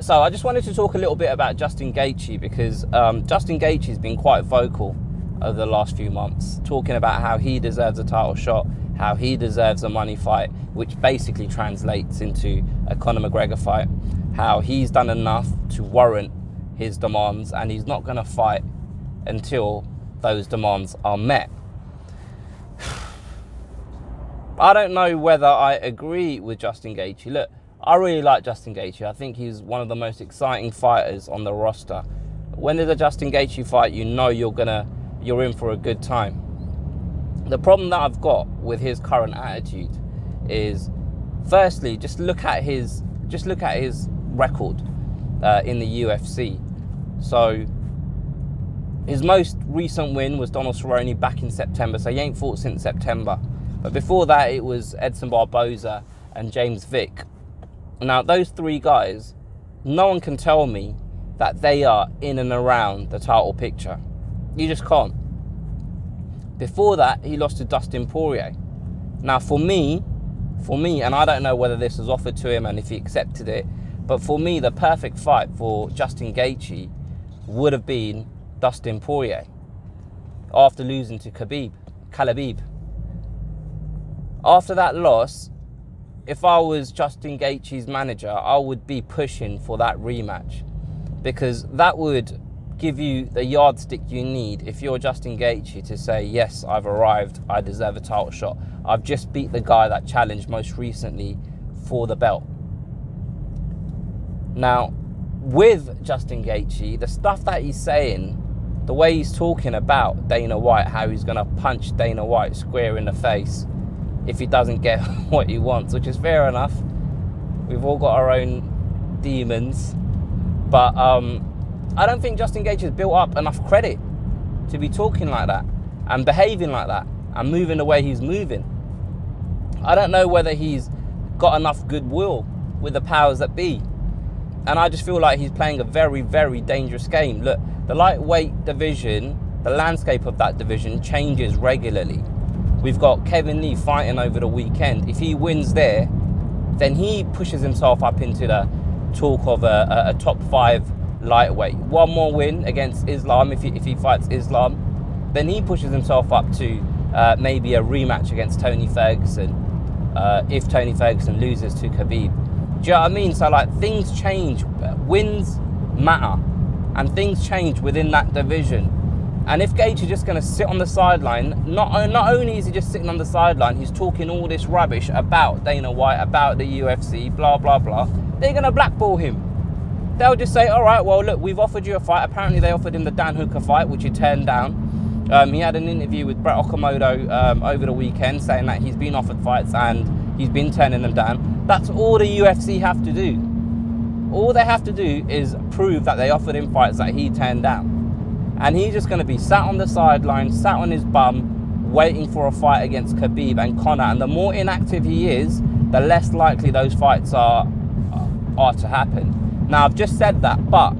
So I just wanted to talk a little bit about Justin Gaethje, because Justin Gaethje has been quite vocal over the last few months, talking about how he deserves a title shot, how he deserves a money fight, which basically translates into a Conor McGregor fight, how he's done enough to warrant his demands and he's not going to fight until those demands are met. I don't know whether I agree with Justin Gaethje. Look, I really like Justin Gaethje. I think he's one of the most exciting fighters on the roster. When there's a Justin Gaethje fight, you know you're in for a good time. The problem that I've got with his current attitude is, firstly, just look at his record in the UFC. So his most recent win was Donald Cerrone back in September. So he ain't fought since September. But before that, it was Edson Barboza and James Vick. Now, those three guys, no one can tell me that they are in and around the title picture. You just can't. Before that, he lost to Dustin Poirier. Now, for me, and I don't know whether this was offered to him and if he accepted it, but for me, the perfect fight for Justin Gaethje would have been Dustin Poirier after losing to Khabib. After that loss, if I was Justin Gaethje's manager, I would be pushing for that rematch, because that would give you the yardstick you need if you're Justin Gaethje to say, yes, I've arrived, I deserve a title shot. I've just beat the guy that challenged most recently for the belt. Now, with Justin Gaethje, the stuff that he's saying, the way he's talking about Dana White, how he's going to punch Dana White square in the face if he doesn't get what he wants, which is fair enough. We've all got our own demons. But I don't think Justin Gaethje has built up enough credit to be talking like that and behaving like that and moving the way he's moving. I don't know whether he's got enough goodwill with the powers that be. And I just feel like he's playing a very, very dangerous game. Look, the lightweight division, the landscape of that division changes regularly. We've got Kevin Lee fighting over the weekend. If he wins there, then he pushes himself up into the talk of a top 5 lightweight. One more win against Islam, if he fights Islam, then he pushes himself up to maybe a rematch against Tony Ferguson, if Tony Ferguson loses to Khabib. Do you know what I mean? So, like, things change. Wins matter, and things change within that division. And if Gaethje is just going to sit on the sideline, not only is he just sitting on the sideline, he's talking all this rubbish about Dana White, about the UFC, blah, blah, blah. They're going to blackball him. They'll just say, all right, well, look, we've offered you a fight. Apparently they offered him the Dan Hooker fight, which he turned down. He had an interview with Brett Okamoto over the weekend saying that he's been offered fights and he's been turning them down. That's all the UFC have to do. All they have to do is prove that they offered him fights that he turned down. And he's just going to be sat on the sideline, sat on his bum, waiting for a fight against Khabib and Conor. And the more inactive he is, the less likely those fights are to happen. Now, I've just said that, but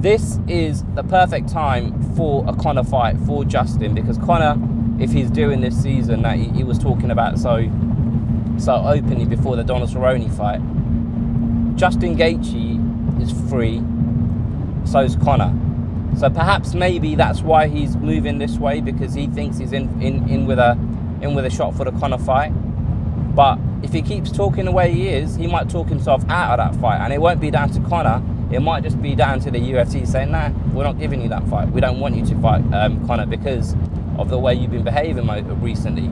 this is the perfect time for a Conor fight for Justin, because Conor, if he's doing this season that he was talking about so openly before the Donald Cerrone fight, Justin Gaethje is free, so is Conor. So perhaps maybe that's why he's moving this way, because he thinks he's in with a shot for the Conor fight. But if he keeps talking the way he is, he might talk himself out of that fight, and it won't be down to Conor. It might just be down to the UFC saying, nah, we're not giving you that fight. We don't want you to fight Conor because of the way you've been behaving recently.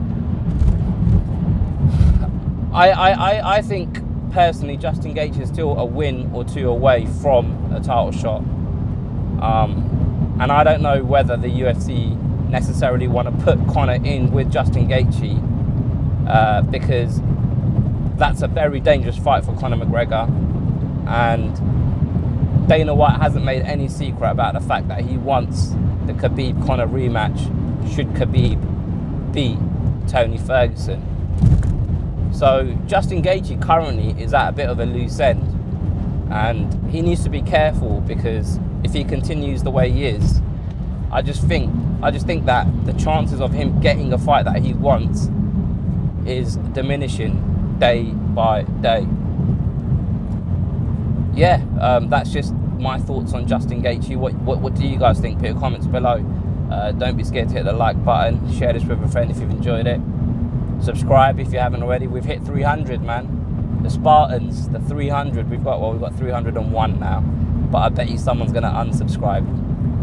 I think personally Justin Gaethje is still a win or two away from a title shot. And I don't know whether the UFC necessarily want to put Conor in with Justin Gaethje, because that's a very dangerous fight for Conor McGregor. And Dana White hasn't made any secret about the fact that he wants the Khabib-Conor rematch should Khabib beat Tony Ferguson. So Justin Gaethje currently is at a bit of a loose end, and he needs to be careful, because if he continues the way he is, I just think that the chances of him getting a fight that he wants is diminishing day by day. yeah, that's just my thoughts on Justin Gaethje. What do you guys think? Put your comments below. Don't be scared to hit the like button. Share this with a friend if you've enjoyed it. Subscribe if you haven't already. We've hit 300, man. The Spartans, the 300. We've got 301 now. But I bet you someone's going to unsubscribe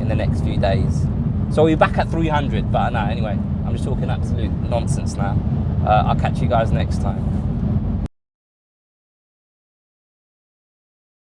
in the next few days. So we're back at 300. But no, anyway, I'm just talking absolute nonsense now. I'll catch you guys next time.